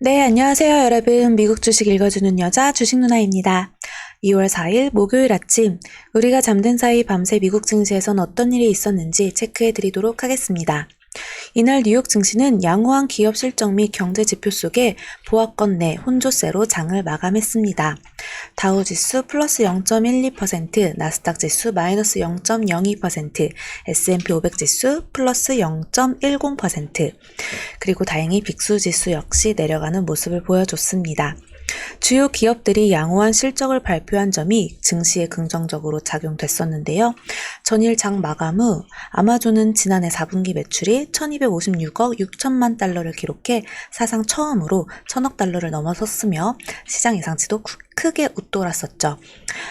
네, 안녕하세요, 여러분. 미국 주식 읽어주는 여자 주식 누나입니다. 2월 4일 목요일 아침, 우리가 잠든 사이 밤새 미국 증시에선 어떤 일이 있었는지 체크해 드리도록 하겠습니다. 이날 뉴욕 증시는 양호한 기업 실적 및 경제 지표 속에 보합권 내 혼조세로 장을 마감했습니다. 다우지수 플러스 0.12%, 나스닥 지수 마이너스 0.02%, S&P 500 지수 플러스 0.10%, 그리고 다행히 빅스 지수 역시 내려가는 모습을 보여줬습니다. 주요 기업들이 양호한 실적을 발표한 점이 증시에 긍정적으로 작용됐었는데요. 전일 장 마감 후 아마존은 지난해 4분기 매출이 1256억 6천만 달러를 기록해 사상 처음으로 1000억 달러를 넘어섰으며 시장 예상치도 크게 웃돌았었죠.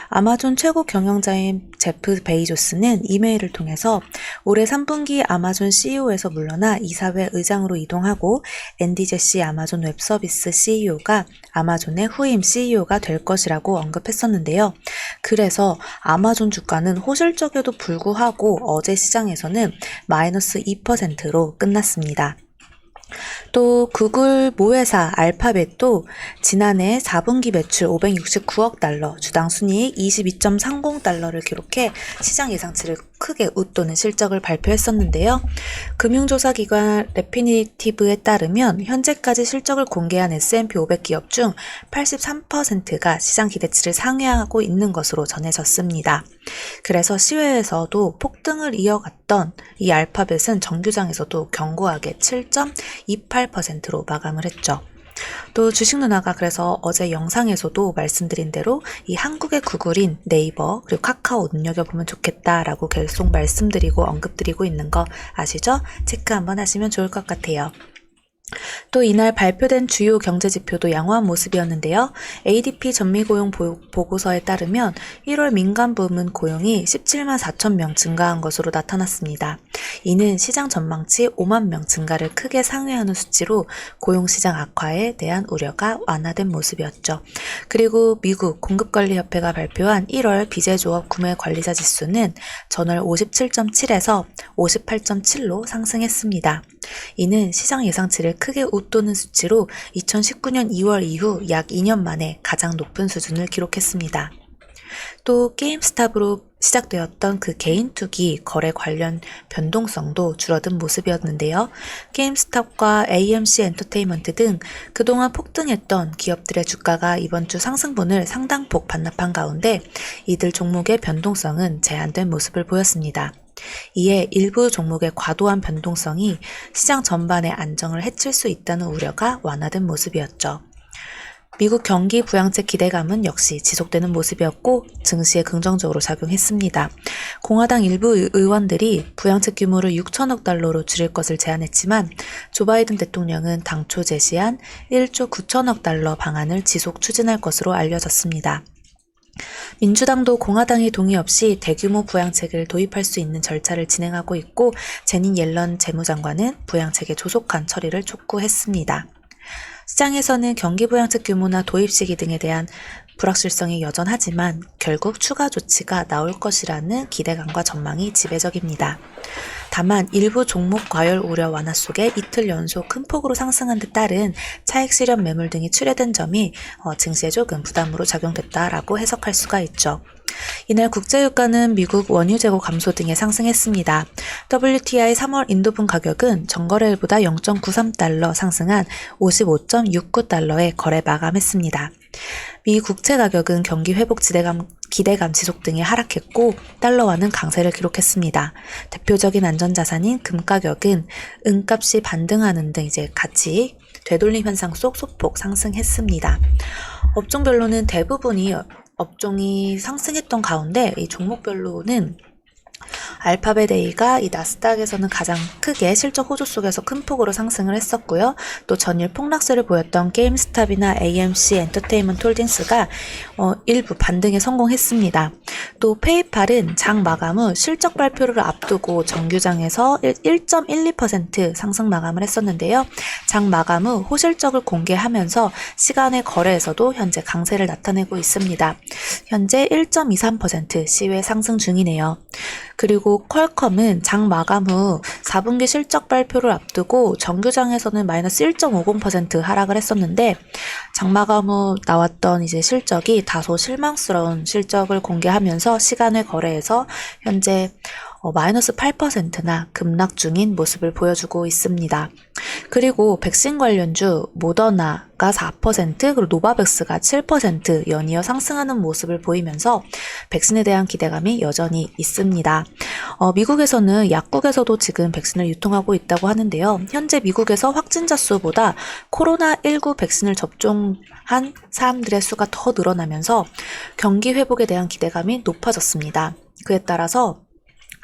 아마존 최고 경영자인 제프 베이조스는 이메일을 통해서 올해 3분기 아마존 CEO에서 물러나 이사회 의장으로 이동하고 앤디 제시 아마존 웹서비스 CEO가 아마존의 후임 CEO가 될 것이라고 언급했었는데요. 그래서 아마존 주가는 호실적에도 불구하고 어제 시장에서는 마이너스 2%로 끝났습니다. 또 구글 모회사 알파벳도 지난해 4분기 매출 569억 달러, 주당 순이익 22.30달러를 기록해 시장 예상치를 크게 웃도는 실적을 발표했었는데요. 금융조사기관 레피니티브에 따르면 현재까지 실적을 공개한 S&P 500 기업 중 83%가 시장 기대치를 상회하고 있는 것으로 전해졌습니다. 그래서 시외에서도 폭등을 이어갔던 이 알파벳은 정규장에서도 견고하게 7.28%로 마감을 했죠. 또 주식 누나가 그래서 어제 영상에서도 말씀드린 대로 이 한국의 구글인 네이버 그리고 카카오 눈여겨보면 좋겠다라고 계속 말씀드리고 언급드리고 있는 거 아시죠? 체크 한번 하시면 좋을 것 같아요. 또 이날 발표된 주요 경제 지표도 양호한 모습이었는데요. ADP 전미고용 보고서에 따르면 1월 민간 부문 고용이 17만 4천 명 증가한 것으로 나타났습니다. 이는 시장 전망치 5만 명 증가를 크게 상회하는 수치로 고용시장 악화에 대한 우려가 완화된 모습이었죠. 그리고 미국 공급관리협회가 발표한 1월 비제조업 구매관리자 지수는 전월 57.7에서 58.7로 상승했습니다. 이는 시장 예상치를 크게 웃도는 수치로 2019년 2월 이후 약 2년 만에 가장 높은 수준을 기록했습니다. 또 게임스탑으로 시작되었던 그 개인 투기 거래 관련 변동성도 줄어든 모습이었는데요. 게임스탑과 AMC 엔터테인먼트 등 그동안 폭등했던 기업들의 주가가 이번 주 상승분을 상당폭 반납한 가운데 이들 종목의 변동성은 제한된 모습을 보였습니다. 이에 일부 종목의 과도한 변동성이 시장 전반의 안정을 해칠 수 있다는 우려가 완화된 모습이었죠. 미국 경기 부양책 기대감은 역시 지속되는 모습이었고 증시에 긍정적으로 작용했습니다. 공화당 일부 의원들이 부양책 규모를 6천억 달러로 줄일 것을 제안했지만 조 바이든 대통령은 당초 제시한 1조 9천억 달러 방안을 지속 추진할 것으로 알려졌습니다. 민주당도 공화당의 동의 없이 대규모 부양책을 도입할 수 있는 절차를 진행하고 있고 제닛 옐런 재무장관은 부양책의 조속한 처리를 촉구했습니다. 시장에서는 경기 부양책 규모나 도입 시기 등에 대한 불확실성이 여전하지만 결국 추가 조치가 나올 것이라는 기대감과 전망이 지배적입니다. 다만 일부 종목 과열 우려 완화 속에 이틀 연속 큰 폭으로 상승한 데 따른 차익 실현 매물 등이 출회된 점이 증시에 조금 부담으로 작용됐다라고 해석할 수가 있죠. 이날 국제유가는 미국 원유 재고 감소 등에 상승했습니다. WTI 3월 인도분 가격은 전거래일보다 0.93달러 상승한 55.69달러에 거래 마감했습니다. 미 국채 가격은 경기 회복 기대감 지속 등에 하락했고 달러화는 강세를 기록했습니다. 대표적인 안전자산인 금 가격은 은값이 반등하는 등 이제 같이 되돌림 현상 속 소폭 상승했습니다. 업종별로는 대부분이 업종이 상승했던 가운데 이 종목별로는 알파벳 A가 이 나스닥에서는 가장 크게 실적 호조 속에서 큰 폭으로 상승을 했었고요. 또 전일 폭락세를 보였던 게임스탑이나 AMC 엔터테인먼트 홀딩스가 일부 반등에 성공했습니다. 또 페이팔은 장 마감 후 실적 발표를 앞두고 정규장에서 1.12% 상승 마감을 했었는데요. 장 마감 후 호실적을 공개하면서 시간의 거래에서도 현재 강세를 나타내고 있습니다. 현재 1.23% 시외 상승 중이네요. 그리고 퀄컴은 장 마감 후 4분기 실적 발표를 앞두고 정규장에서는 마이너스 1.50% 하락을 했었는데 장 마감 후 나왔던 이제 실적이 다소 실망스러운 실적을 공개하면서 시간외 거래에서 현재 마이너스 8%나 급락 중인 모습을 보여주고 있습니다. 그리고 백신 관련주 모더나가 4% 그리고 노바백스가 7% 연이어 상승하는 모습을 보이면서 백신에 대한 기대감이 여전히 있습니다. 미국에서는 약국에서도 지금 백신을 유통하고 있다고 하는데요. 현재 미국에서 확진자 수보다 코로나19 백신을 접종한 사람들의 수가 더 늘어나면서 경기 회복에 대한 기대감이 높아졌습니다. 그에 따라서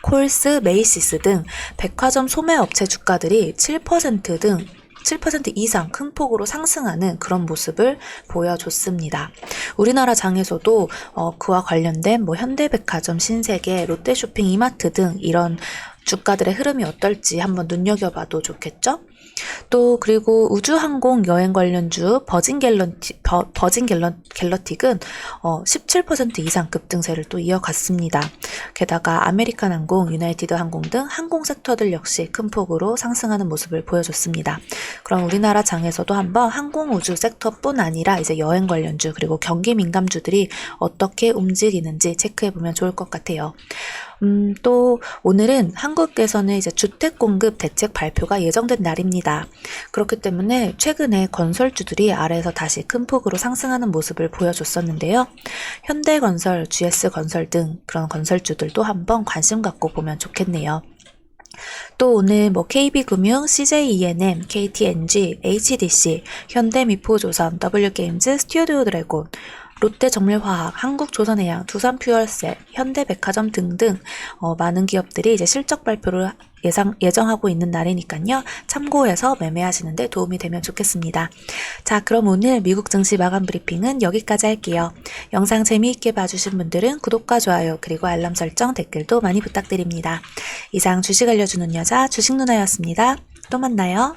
콜스, 메이시스 등 백화점 소매업체 주가들이 7% 이상 큰 폭으로 상승하는 그런 모습을 보여줬습니다. 우리나라 장에서도 그와 관련된 현대백화점, 신세계, 롯데쇼핑, 이마트 등 이런 주가들의 흐름이 어떨지 한번 눈여겨봐도 좋겠죠? 또 그리고 우주항공 여행 관련주 버진 갤러틱은 17% 이상 급등세를 또 이어갔습니다. 게다가 아메리칸 항공, 유나이티드 항공 등 항공 섹터들 역시 큰 폭으로 상승하는 모습을 보여줬습니다. 그럼 우리나라 장에서도 한번 항공 우주 섹터뿐 아니라 이제 여행 관련주 그리고 경기 민감주들이 어떻게 움직이는지 체크해보면 좋을 것 같아요. 또 오늘은 한국에서는 이제 주택 공급 대책 발표가 예정된 날입니다. 그렇기 때문에 최근에 건설주들이 아래에서 다시 큰 폭으로 상승하는 모습을 보여줬었는데요. 현대건설, GS건설 등 그런 건설주들도 한번 관심 갖고 보면 좋겠네요. 또 오늘 KB금융, CJENM, KTNG, HDC, 현대미포조선, W게임즈, 스튜디오 드래곤, 롯데정밀화학, 한국조선해양, 두산퓨얼셀, 현대백화점 등등 많은 기업들이 이제 실적 발표를 예정하고 있는 날이니까요. 참고해서 매매하시는 데 도움이 되면 좋겠습니다. 자, 그럼 오늘 미국 증시 마감 브리핑은 여기까지 할게요. 영상 재미있게 봐주신 분들은 구독과 좋아요 그리고 알람 설정, 댓글도 많이 부탁드립니다. 이상 주식 알려주는 여자 주식누나였습니다. 또 만나요.